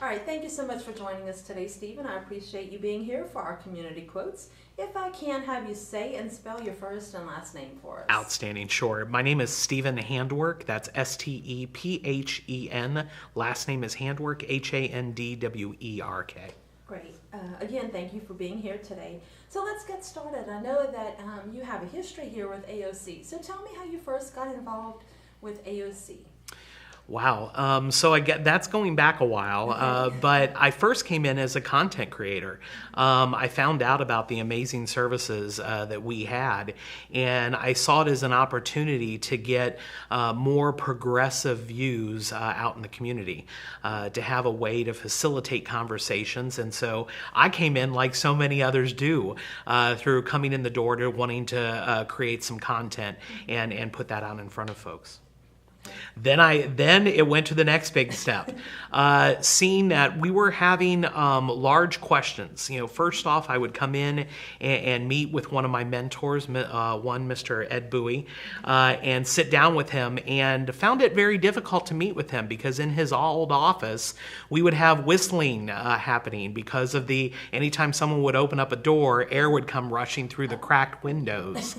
All right, thank you so much for joining us today, Stephen. I appreciate you being here for our community quotes. If I can have you say and spell your first and last name for us. Outstanding, sure. My name is Stephen Handwerk. That's Stephen. Last name is Handwerk, Handwerk. Great. Again, thank you for being here today. So let's get started. I know that you have a history here with AOC. So tell me how you first got involved with AOC. Wow. So I get that's going back a while, but I first came in as a content creator. I found out about the amazing services that we had, and I saw it as an opportunity to get more progressive views out in the community, to have a way to facilitate conversations. And so I came in like so many others do, through coming in the door to wanting to create some content and put that out in front of folks. Then it went to the next big step, seeing that we were having large questions. First off, I would come in and meet with one of my mentors, Mr. Ed Bowie, and sit down with him, and found it very difficult to meet with him because in his old office, we would have whistling happening because of anytime someone would open up a door, air would come rushing through the cracked windows.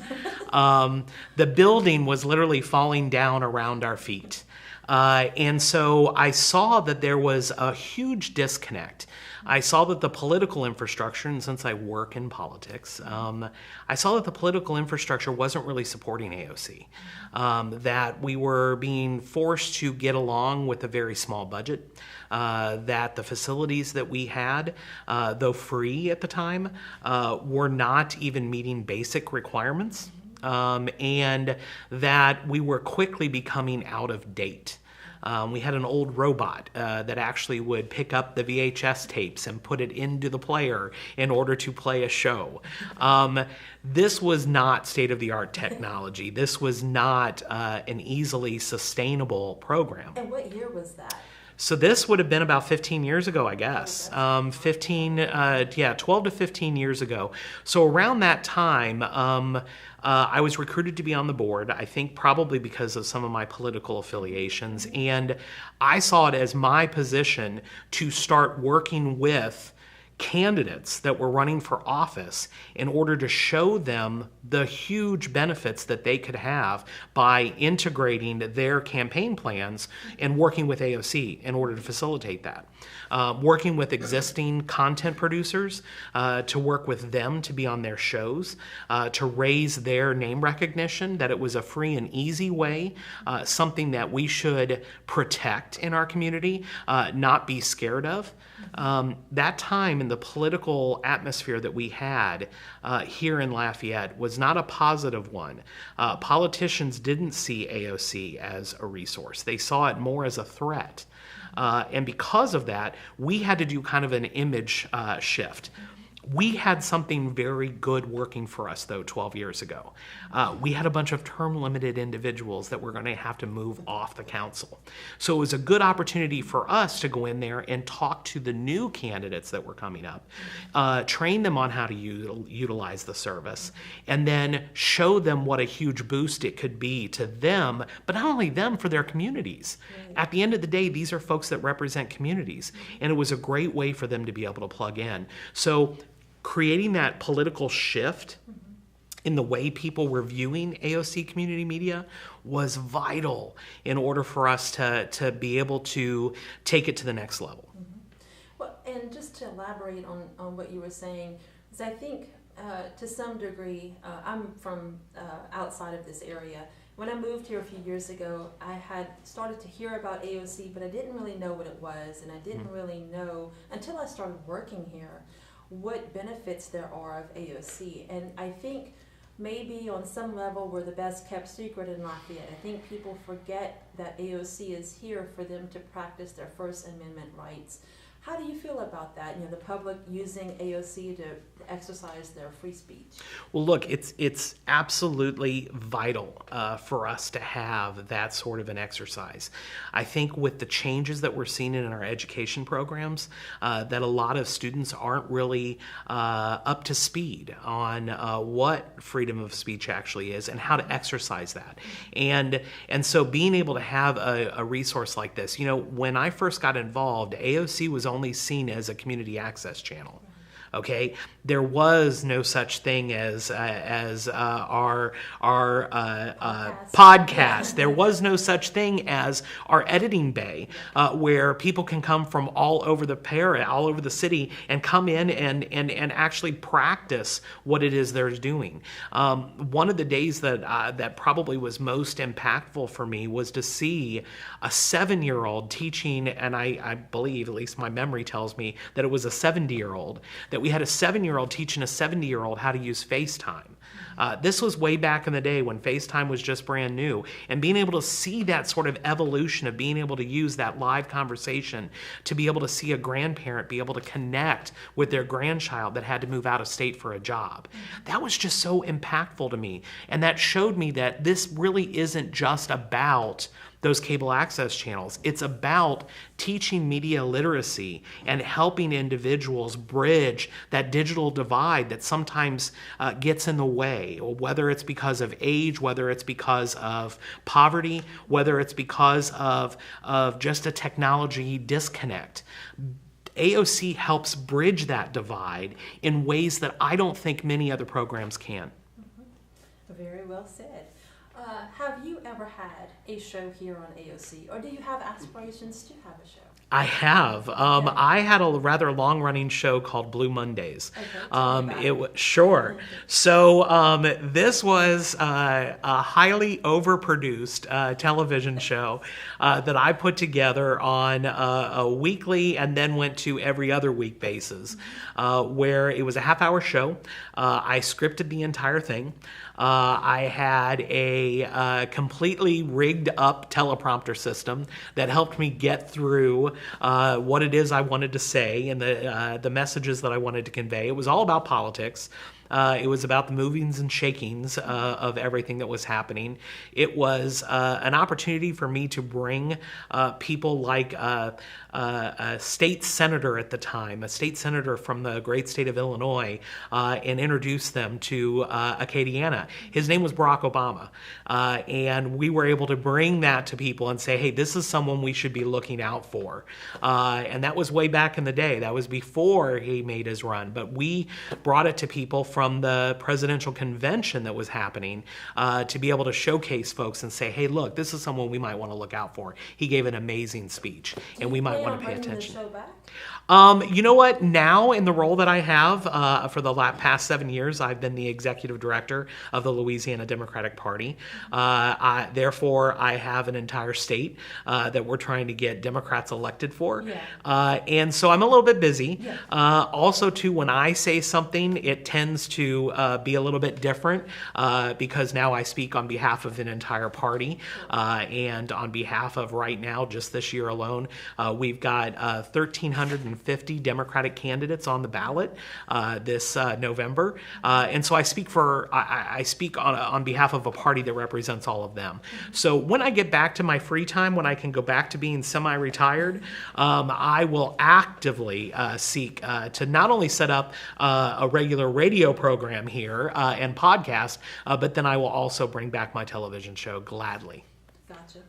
The building was literally falling down around our feet. And so I saw that there was a huge disconnect. I saw that the political infrastructure, and since I work in politics, I saw that the political infrastructure wasn't really supporting AOC, that we were being forced to get along with a very small budget, that the facilities that we had, though free at the time, were not even meeting basic requirements. And that we were quickly becoming out of date. We had an old robot that actually would pick up the VHS tapes and put it into the player in order to play a show. This was not state-of-the-art technology. This was not an easily sustainable program. And what year was that? So this would have been about 15 years ago, I guess. 12 to 15 years ago. So around that time, I was recruited to be on the board, I think probably because of some of my political affiliations. And I saw it as my position to start working with candidates that were running for office in order to show them the huge benefits that they could have by integrating their campaign plans and working with AOC in order to facilitate that. Working with existing content producers to work with them to be on their shows, to raise their name recognition, that it was a free and easy way, something that we should protect in our community, not be scared of. That time in the political atmosphere that we had here in Lafayette was not a positive one. Politicians didn't see AOC as a resource. They saw it more as a threat. And because of that, we had to do kind of an image shift. We had something very good working for us, though, 12 years ago. We had a bunch of term-limited individuals that were going to have to move off the council. So it was a good opportunity for us to go in there and talk to the new candidates that were coming up, train them on how to utilize the service, and then show them what a huge boost it could be to them, but not only them, for their communities. Right. At the end of the day, these are folks that represent communities, and it was a great way for them to be able to plug in. So creating that political shift in the way people were viewing AOC Community Media was vital in order for us to be able to take it to the next level. Mm-hmm. Well, and just to elaborate on what you were saying, is I think to some degree, I'm from outside of this area. When I moved here a few years ago, I had started to hear about AOC, but I didn't really know what it was, and I didn't really know, until I started working here, what benefits there are of AOC. And I think maybe on some level we're the best kept secret in Lafayette. I think people forget that AOC is here for them to practice their First Amendment rights. How do you feel about that? The public using AOC to exercise their free speech. Well, look, it's absolutely vital for us to have that sort of an exercise. I think with the changes that we're seeing in our education programs, that a lot of students aren't really up to speed on what freedom of speech actually is and how to exercise that. And so being able to have a resource like this, when I first got involved, AOC was only seen as a community access channel. Okay, there was no such thing as our podcast. There was no such thing as our editing bay, where people can come from all over the city, and come in and actually practice what it is they're doing. One of the days that probably was most impactful for me was to see a 7-year-old teaching, and I believe, at least my memory tells me, that it was a 70-year-old, that we had a 7-year-old teaching a 70-year-old how to use FaceTime. This was way back in the day when FaceTime was just brand new, and being able to see that sort of evolution of being able to use that live conversation to be able to see a grandparent be able to connect with their grandchild that had to move out of state for a job. That was just so impactful to me, and that showed me that this really isn't just about those cable access channels. It's about teaching media literacy and helping individuals bridge that digital divide that sometimes gets in the way, or whether it's because of age, whether it's because of poverty, whether it's because of just a technology disconnect. AOC helps bridge that divide in ways that I don't think many other programs can. Very well said. Have you ever had a show here on AOC, or do you have aspirations to have a show? I have. I had a rather long-running show called Blue Mondays. Sure. So this was a highly overproduced television show that I put together on a weekly and then went to every other week basis, where it was a half-hour show. I scripted the entire thing. I had a completely rigged up teleprompter system that helped me get through what it is I wanted to say and the messages that I wanted to convey. It was all about politics. It was about the movings and shakings of everything that was happening. It was an opportunity for me to bring people like a state senator at the time, a state senator from the great state of Illinois, and introduce them to Acadiana. His name was Barack Obama. And we were able to bring that to people and say, hey, this is someone we should be looking out for. And that was way back in the day. That was before he made his run. But we brought it to people from the presidential convention that was happening to be able to showcase folks and say, hey, look, this is someone we might want to look out for. He gave an amazing speech, and we might want to pay attention. You know what? Now, in the role that I have for the past 7 years, I've been the executive director of the Louisiana Democratic Party. Therefore, I have an entire state that we're trying to get Democrats elected for. Yeah. And so I'm a little bit busy. Yeah. Also, too, when I say something, it tends to be a little bit different because now I speak on behalf of an entire party and on behalf of, right now, just this year alone, we've got 1,350 Democratic candidates on the ballot this November, and so I speak on behalf of a party that represents all of them. So when I get back to my free time, when I can go back to being semi-retired, I will actively seek to not only set up a regular radio program here and podcast, but then I will also bring back my television show gladly. Gotcha.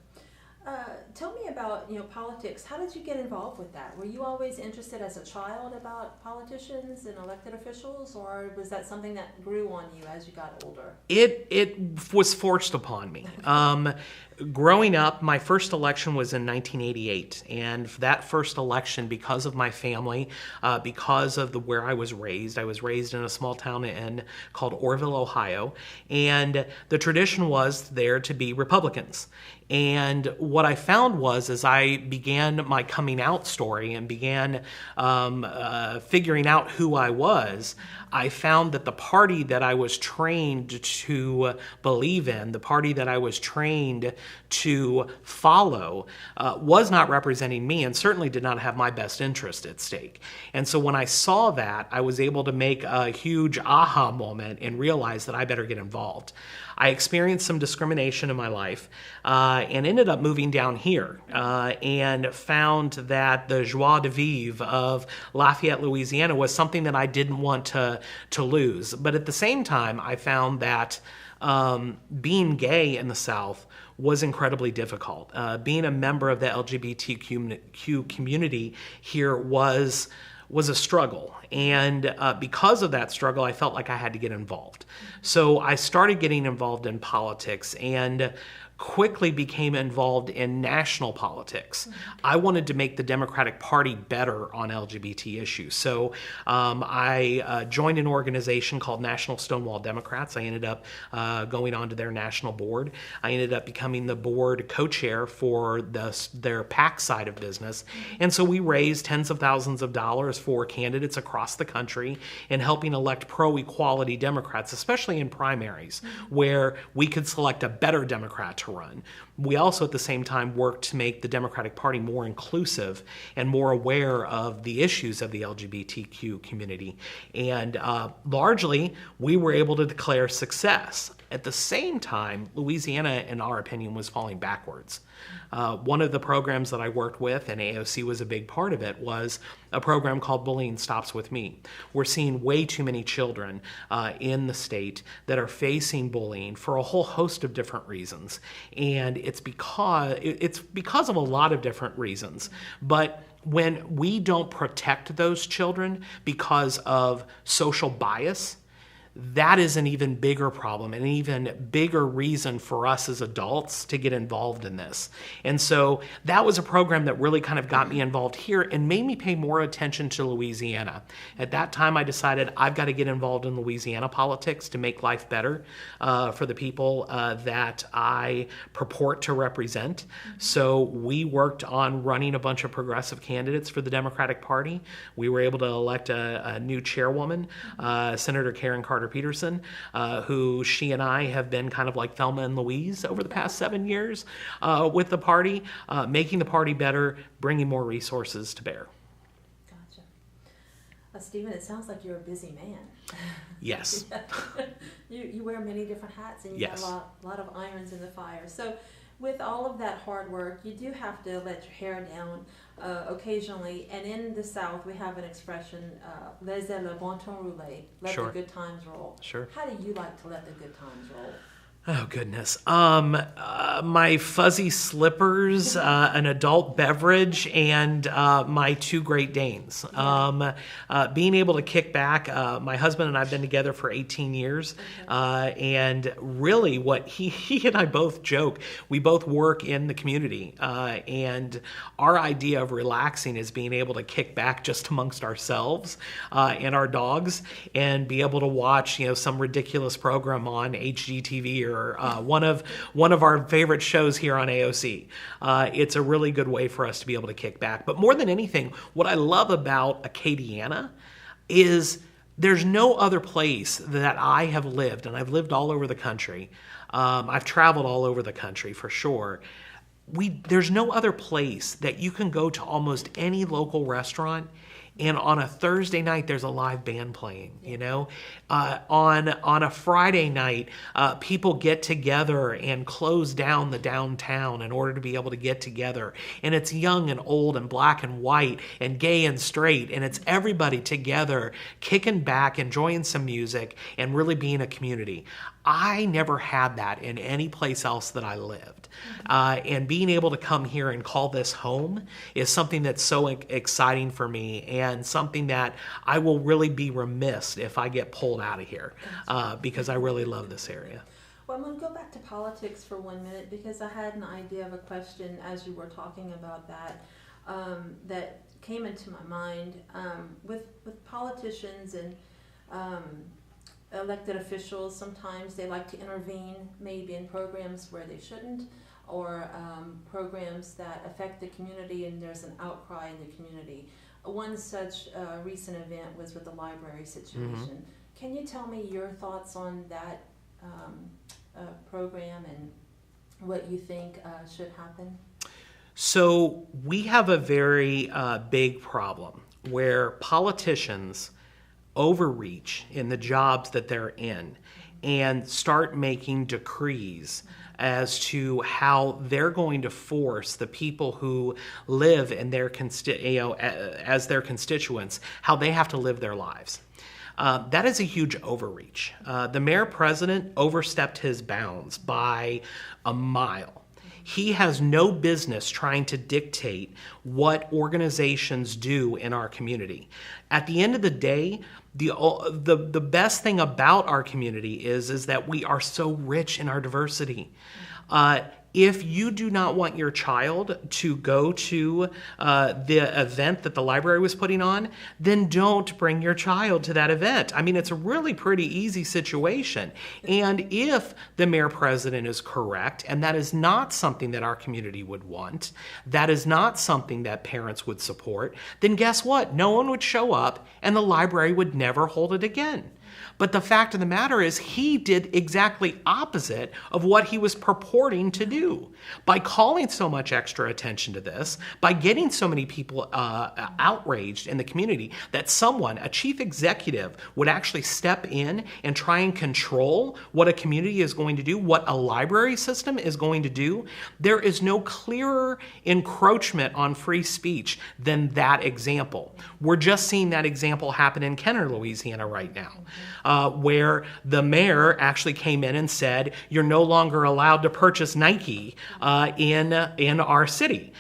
Tell me about politics. How did you get involved with that? Were you always interested as a child about politicians and elected officials, or was that something that grew on you as you got older? It was forced upon me. Growing up, my first election was in 1988, and that first election, because of my family, because of where I was raised in a small town called Orrville, Ohio, and the tradition was there to be Republicans. And what I found was, as I began my coming out story and began figuring out who I was, I found that the party that I was trained to believe in, the party that I was trained to follow, was not representing me and certainly did not have my best interest at stake. And so when I saw that, I was able to make a huge aha moment and realize that I better get involved. I experienced some discrimination in my life and ended up moving down here here and found that the joie de vivre of Lafayette, Louisiana was something that I didn't want to lose. But at the same time, I found that being gay in the South was incredibly difficult. Being a member of the LGBTQ community here was a struggle. And because of that struggle, I felt like I had to get involved. So I started getting involved in politics and quickly became involved in national politics. I wanted to make the Democratic Party better on LGBT issues. So I joined an organization called National Stonewall Democrats. I ended up going on to their national board. I ended up becoming the board co-chair for their PAC side of business. And so we raised tens of thousands of dollars for candidates across the country and helping elect pro-equality Democrats, especially in primaries, where we could select a better Democrat to run. We also at the same time worked to make the Democratic Party more inclusive and more aware of the issues of the LGBTQ community. And largely, we were able to declare success. At the same time, Louisiana, in our opinion, was falling backwards. One of the programs that I worked with, and AOC was a big part of it, was a program called Bullying Stops With Me. We're seeing way too many children in the state that are facing bullying for a whole host of different reasons. And it's because of a lot of different reasons. But when we don't protect those children because of social bias, that is an even bigger problem, an even bigger reason for us as adults to get involved in this. And so that was a program that really kind of got me involved here and made me pay more attention to Louisiana. At that time, I decided I've got to get involved in Louisiana politics to make life better for the people that I purport to represent. So we worked on running a bunch of progressive candidates for the Democratic Party. We were able to elect a new chairwoman, Senator Karen Carter-Peterson, who she and I have been kind of like Thelma and Louise over the past 7 years with the party, making the party better, bringing more resources to bear. Gotcha. Stephen, it sounds like you're a busy man. Yes. You wear many different hats and you Yes. got a lot of irons in the fire. So with all of that hard work, you do have to let your hair down occasionally. And in the South, we have an expression, laissez le bon temps rouler, let Sure. the good times roll. Sure. How do you like to let the good times roll? Oh, goodness. My fuzzy slippers, an adult beverage, and my two Great Danes. Being able to kick back, my husband and I have been together for 18 years, and really what he and I both joke, we both work in the community, and our idea of relaxing is being able to kick back just amongst ourselves and our dogs and be able to watch, some ridiculous program on HGTV or one of our favorite shows here on AOC. It's a really good way for us to be able to kick back. But more than anything, what I love about Acadiana is there's no other place that I have lived, and I've lived all over the country. I've traveled all over the country for sure. There's no other place that you can go to almost any local restaurant and on a Thursday night, there's a live band playing, On a Friday night, people get together and close down the downtown in order to be able to get together. And it's young and old and black and white and gay and straight. And it's everybody together, kicking back, enjoying some music, and really being a community. I never had that in any place else that I lived. And being able to come here and call this home is something that's so exciting for me and something that I will really be remiss if I get pulled out of here because I really love this area. Well, I'm going to go back to politics for 1 minute because I had an idea of a question as you were talking about that that came into my mind with politicians and elected officials. Sometimes they like to intervene maybe in programs where they shouldn't, or programs that affect the community and there's an outcry in the community. One such recent event was with the library situation. Mm-hmm. Can you tell me your thoughts on that program and what you think should happen? So we have a very big problem where politicians overreach in the jobs that they're in and start making decrees as to how they're going to force the people who live in their as their constituents, how they have to live their lives. That is a huge overreach. The mayor-president overstepped his bounds by a mile. He has no business trying to dictate what organizations do in our community. At the end of the day, the best thing about our community is that we are so rich in our diversity. If you do not want your child to go to the event that the library was putting on, then don't bring your child to that event. I mean, it's a really pretty easy situation. And if the mayor-president is correct, and that is not something that our community would want, that is not something that parents would support, then guess what? No one would show up, and the library would never hold it again. But the fact of the matter is he did exactly opposite of what he was purporting to do. By calling so much extra attention to this, by getting so many people outraged in the community that someone, a chief executive, would actually step in and try and control what a community is going to do, what a library system is going to do, there is no clearer encroachment on free speech than that example. We're just seeing that example happen in Kenner, Louisiana right now. Where the mayor actually came in and said, you're no longer allowed to purchase Nike in our city.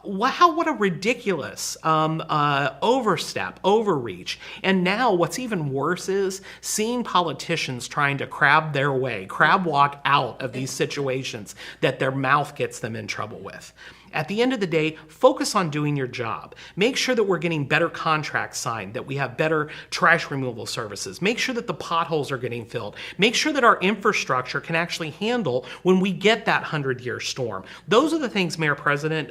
What a ridiculous overstep, overreach. And now what's even worse is seeing politicians trying to crab walk out of these situations that their mouth gets them in trouble with. At the end of the day, focus on doing your job. Make sure that we're getting better contracts signed, that we have better trash removal services. Make sure that the potholes are getting filled. Make sure that our infrastructure can actually handle when we get that 100-year storm. Those are the things Mayor-President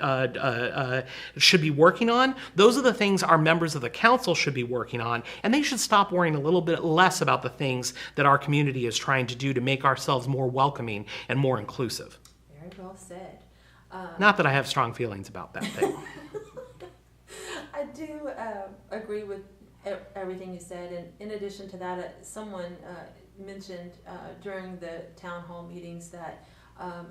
should be working on. Those are the things our members of the council should be working on, and they should stop worrying a little bit less about the things that our community is trying to do to make ourselves more welcoming and more inclusive. Very well said. Not that I have strong feelings about that thing. I do agree with everything you said, and in addition to that, someone mentioned during the town hall meetings that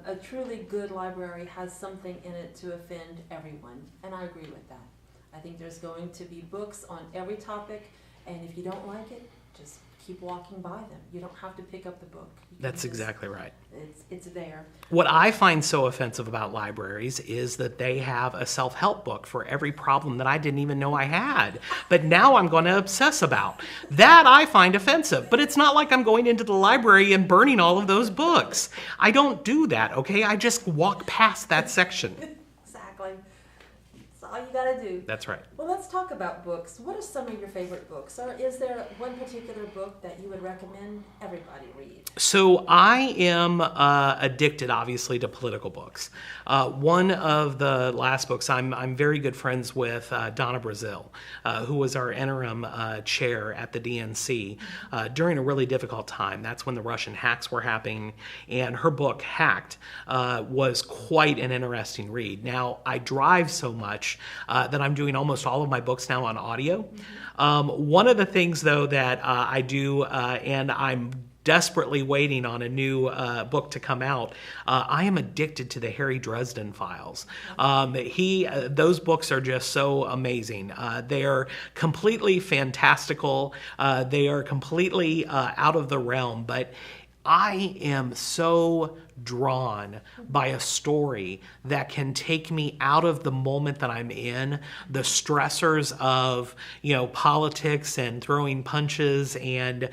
a truly good library has something in it to offend everyone, and I agree with that. I think there's going to be books on every topic, and if you don't like it, just keep walking by them. You don't have to pick up the book. That's exactly right. It's there. What I find so offensive about libraries is that they have a self-help book for every problem that I didn't even know I had, but now I'm going to obsess about. That I find offensive, but it's not like I'm going into the library and burning all of those books. I don't do that, okay? I just walk past that section. Exactly. That's all you gotta do. That's right. Well, let's talk about books. What are some of your favorite books? Or is there one particular book that you would recommend everybody read? So I am addicted, obviously, to political books. One of the last books, I'm very good friends with Donna Brazil, who was our interim chair at the DNC during a really difficult time. That's when the Russian hacks were happening, and her book, Hacked, was quite an interesting read. Now, I drive so much that I'm doing almost all of my books now on audio. One of the things, though, that I do, and I'm desperately waiting on a new book to come out. I am addicted to the Harry Dresden files. Those books are just so amazing. They are completely fantastical. They are completely out of the realm, but I am so drawn by a story that can take me out of the moment that I'm in, the stressors of, politics and throwing punches and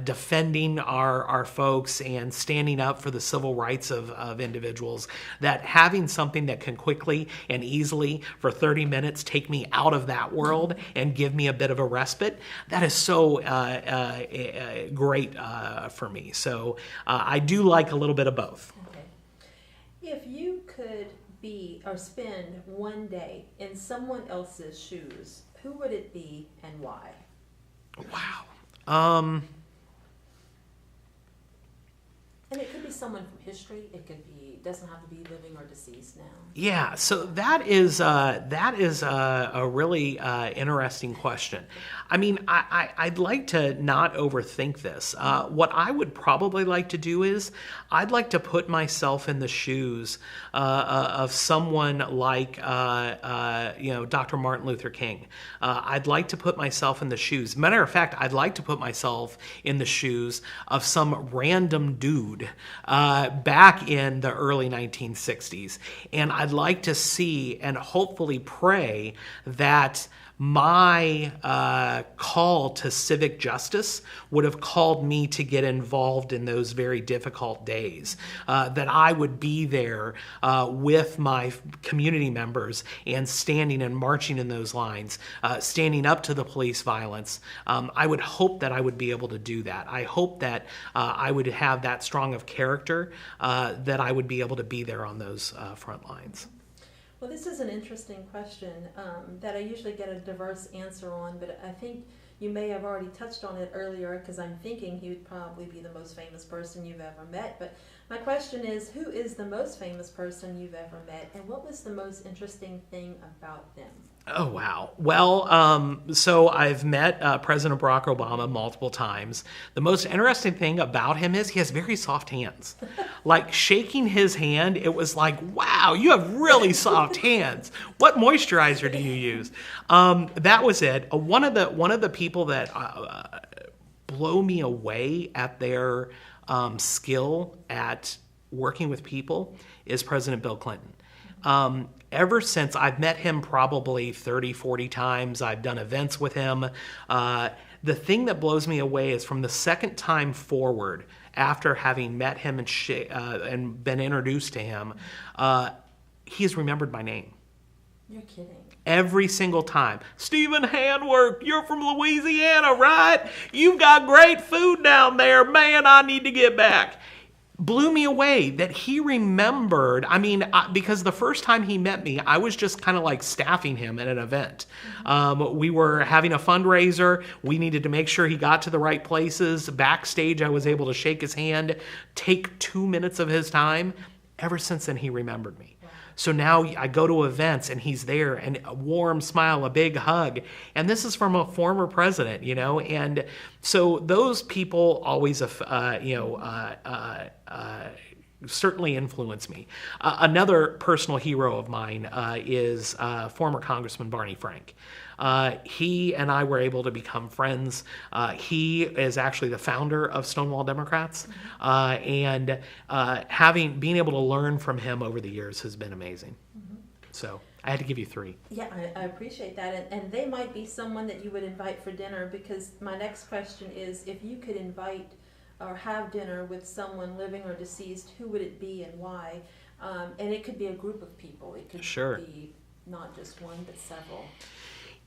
defending our folks and standing up for the civil rights of individuals, that having something that can quickly and easily for 30 minutes take me out of that world and give me a bit of a respite, that is so great for me. So I do like a little bit of both. Okay. If you could be or spend one day in someone else's shoes, who would it be and why? Wow. And And it could be someone from history. Doesn't have to be living or deceased now. Yeah, so that is a really interesting question. I mean, I'd like to not overthink this. What I would probably like to do is I'd like to put myself in the shoes of someone like Dr. Martin Luther King. I'd like to put myself in the shoes. Matter of fact, I'd like to put myself in the shoes of some random dude back in the early 1960s. And I'd like to see and hopefully pray that my call to civic justice would have called me to get involved in those very difficult days, that I would be there with my community members and standing and marching in those lines, standing up to the police violence. I would hope that I would be able to do that. I hope that I would have that strong of character, that I would be able to be there on those front lines. Well, this is an interesting question that I usually get a diverse answer on, but I think you may have already touched on it earlier, because I'm thinking he would probably be the most famous person you've ever met. But my question is, who is the most famous person you've ever met, and what was the most interesting thing about them? Oh, wow. Well, so I've met President Barack Obama multiple times. The most interesting thing about him is he has very soft hands. Like shaking his hand, it was like, wow, you have really soft hands. What moisturizer do you use? That was it. One of the people that blow me away at their skill at working with people is President Bill Clinton. Ever since I've met him probably 30, 40 times, I've done events with him. The thing that blows me away is from the second time forward, after having met him and been introduced to him, he has remembered my name. You're kidding. Every single time. Stephen Handwerk, you're from Louisiana, right? You've got great food down there. Man, I need to get back. Blew me away that he remembered. I mean, because the first time he met me, I was just kind of like staffing him at an event. We were having a fundraiser. We needed to make sure he got to the right places. Backstage, I was able to shake his hand, take 2 minutes of his time. Ever since then, he remembered me. So now I go to events and he's there, and a warm smile, a big hug. And this is from a former president, and so those people always, certainly influence me. Another personal hero of mine is former Congressman Barney Frank. He and I were able to become friends. He is actually the founder of Stonewall Democrats, and being able to learn from him over the years has been amazing. Mm-hmm. So I had to give you 3. Yeah, I appreciate that, and they might be someone that you would invite for dinner, because my next question is, if you could invite or have dinner with someone living or deceased, who would it be and why? And it could be a group of people. It could be not just one, but several.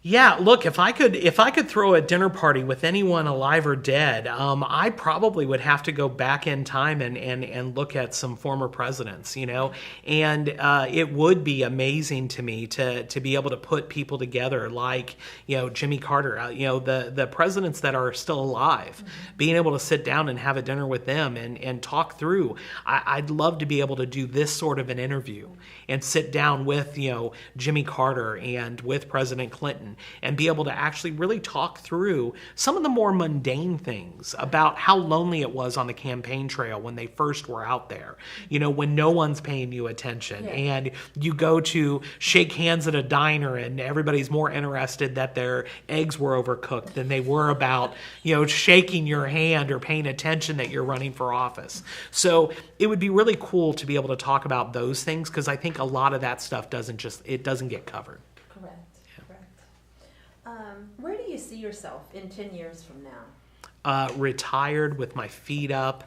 Yeah, look, if I could throw a dinner party with anyone alive or dead, I probably would have to go back in time and look at some former presidents, and it would be amazing to me to be able to put people together like, Jimmy Carter, the presidents that are still alive, being able to sit down and have a dinner with them and talk through. I'd love to be able to do this sort of an interview and sit down with, Jimmy Carter and with President Clinton, and be able to actually really talk through some of the more mundane things about how lonely it was on the campaign trail when they first were out there, when no one's paying you attention, and you go to shake hands at a diner and everybody's more interested that their eggs were overcooked than they were about, shaking your hand or paying attention that you're running for office. So it would be really cool to be able to talk about those things, because I think a lot of that stuff doesn't get covered. Correct. Where do you see yourself in 10 years from now? Retired with my feet up,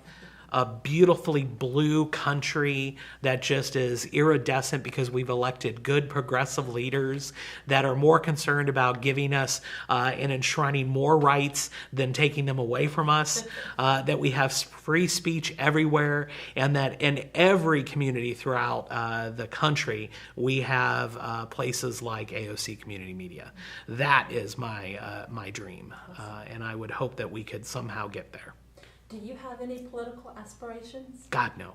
a beautifully blue country that just is iridescent because we've elected good progressive leaders that are more concerned about giving us and enshrining more rights than taking them away from us, that we have free speech everywhere, and that in every community throughout the country we have places like AOC Community Media. That is my dream, and I would hope that we could somehow get there. Do you have any political aspirations? God, no.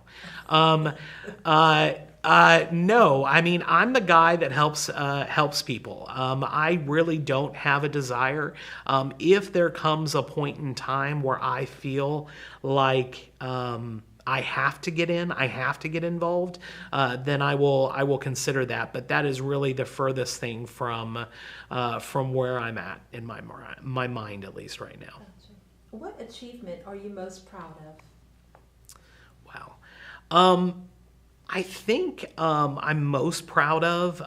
No, I mean, I'm the guy that helps people. I really don't have a desire. If there comes a point in time where I feel like I have to get in, I have to get involved, then I will consider that. But that is really the furthest thing from where I'm at in my mind, at least right now. Gotcha. What achievement are you most proud of? Wow. I think I'm most proud of.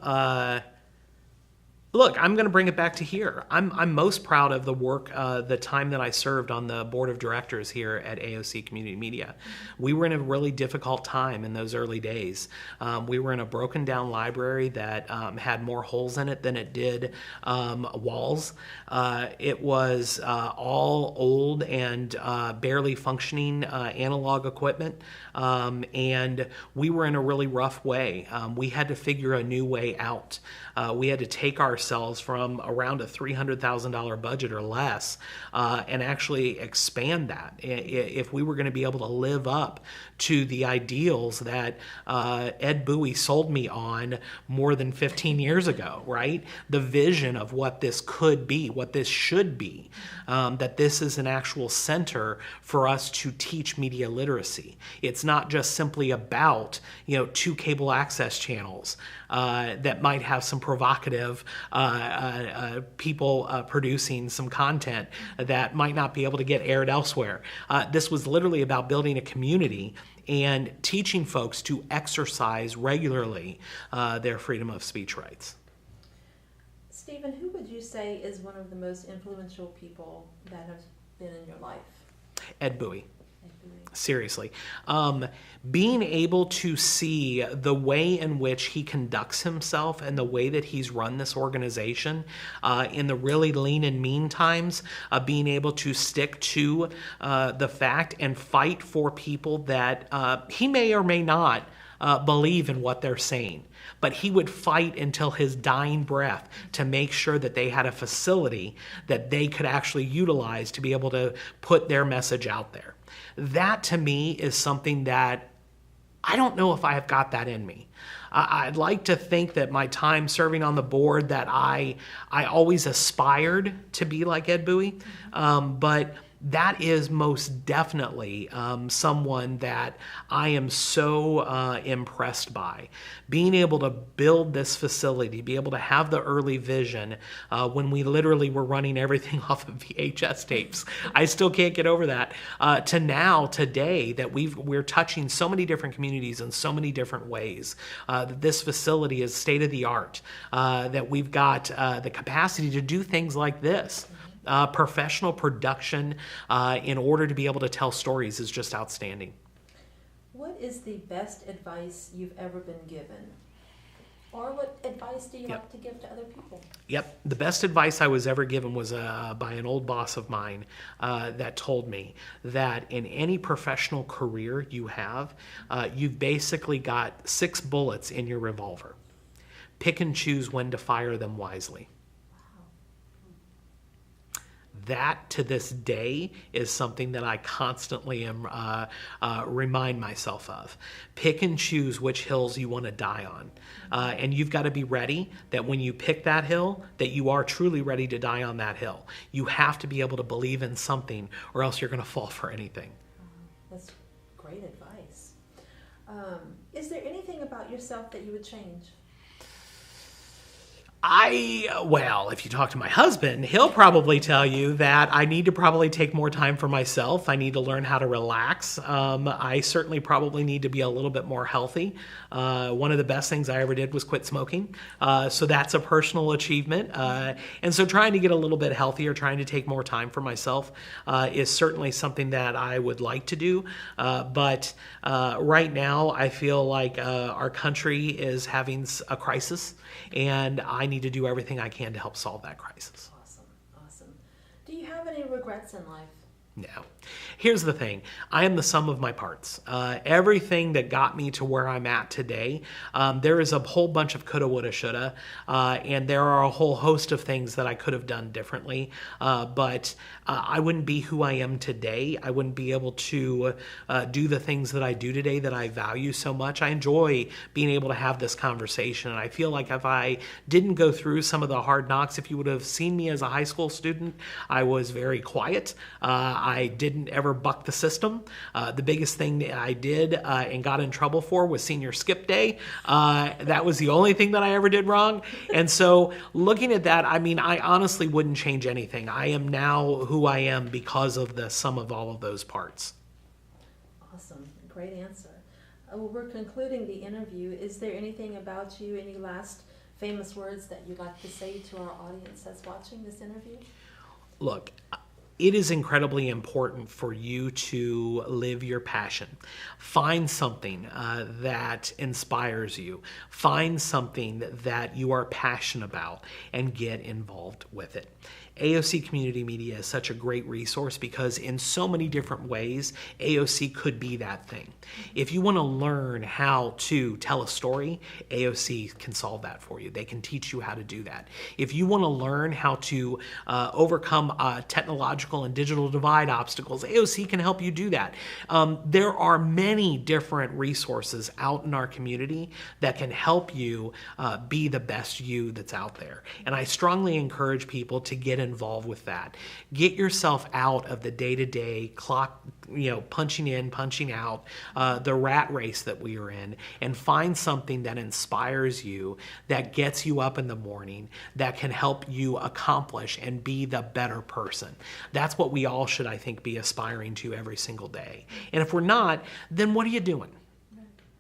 Look, I'm going to bring it back to here. I'm most proud of the work, the time that I served on the board of directors here at AOC Community Media. We were in a really difficult time in those early days. We were in a broken down library that had more holes in it than it did walls. It was all old and barely functioning analog equipment, and we were in a really rough way. We had to figure a new way out. We had to take ourselves from around a $300,000 budget or less and actually expand that if we were going to be able to live up to the ideals that Ed Bowie sold me on more than 15 years ago, right? The vision of what this could be, what this should be, that this is an actual center for us to teach media literacy. It's not just simply about, 2 cable access channels that might have some provocative people producing some content that might not be able to get aired elsewhere. This was literally about building a community and teaching folks to exercise regularly their freedom of speech rights. Stephen, who would you say is one of the most influential people that have been in your life? Ed Bowie. Seriously. Being able to see the way in which he conducts himself and the way that he's run this organization in the really lean and mean times, being able to stick to the fact and fight for people that he may or may not believe in what they're saying. But he would fight until his dying breath to make sure that they had a facility that they could actually utilize to be able to put their message out there. That, to me, is something that I don't know if I have got that in me. I'd like to think that my time serving on the board that I always aspired to be like Ed Bowie, but that is most definitely someone that I am so impressed by. Being able to build this facility, be able to have the early vision when we literally were running everything off of VHS tapes. I still can't get over that. To now, today, that we're touching so many different communities in so many different ways. That this facility is state of the art. That we've got the capacity to do things like this. Professional production in order to be able to tell stories is just outstanding. What is the best advice you've ever been given? Or what advice do you like to give to other people? Yep. The best advice I was ever given was by an old boss of mine that told me that in any professional career you have, you've basically got 6 bullets in your revolver. Pick and choose when to fire them wisely. That, to this day, is something that I constantly remind myself of. Pick and choose which hills you want to die on. And you've got to be ready that when you pick that hill, that you are truly ready to die on that hill. You have to be able to believe in something, or else you're going to fall for anything. That's great advice. Is there anything about yourself that you would change? Well, if you talk to my husband, he'll probably tell you that I need to probably take more time for myself. I need to learn how to relax. I certainly probably need to be a little bit more healthy. One of the best things I ever did was quit smoking. So that's a personal achievement. And so trying to get a little bit healthier, trying to take more time for myself is certainly something that I would like to do. But right now, I feel like our country is having a crisis, and I need to do everything I can to help solve that crisis. Awesome. Do you have any regrets in life? No. Here's the thing. I am the sum of my parts. Everything that got me to where I'm at today, there is a whole bunch of coulda, woulda, shoulda, and there are a whole host of things that I could have done differently, but I wouldn't be who I am today. I wouldn't be able to do the things that I do today that I value so much. I enjoy being able to have this conversation, and I feel like if I didn't go through some of the hard knocks, if you would have seen me as a high school student, I was very quiet. I didn't ever buck the system. The biggest thing that I did and got in trouble for was senior skip day. That was the only thing that I ever did wrong. And so looking at that, I mean, I honestly wouldn't change anything. I am now who I am because of the sum of all of those parts. Awesome. Great answer. Well, we're concluding the interview. Is there anything about you, any last famous words that you'd like to say to our audience that's watching this interview? Look, it is incredibly important for you to live your passion. Find something that inspires you. Find something that you are passionate about and get involved with it. AOC Community Media is such a great resource because in so many different ways, AOC could be that thing. If you want to learn how to tell a story, AOC can solve that for you. They can teach you how to do that. If you want to learn how to overcome technological and digital divide obstacles, AOC can help you do that. There are many different resources out in our community that can help you be the best you that's out there. And I strongly encourage people to get involved with that. Get yourself out of the day-to-day clock, punching in, punching out, the rat race that we are in, and find something that inspires you, that gets you up in the morning, that can help you accomplish and be the better person. That's what we all should, I think, be aspiring to every single day. And if we're not, then what are you doing?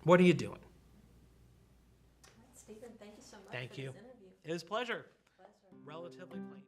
What are you doing? Stephen, thank you so much Thank for you. this interview. It was a pleasure. Relatively plain.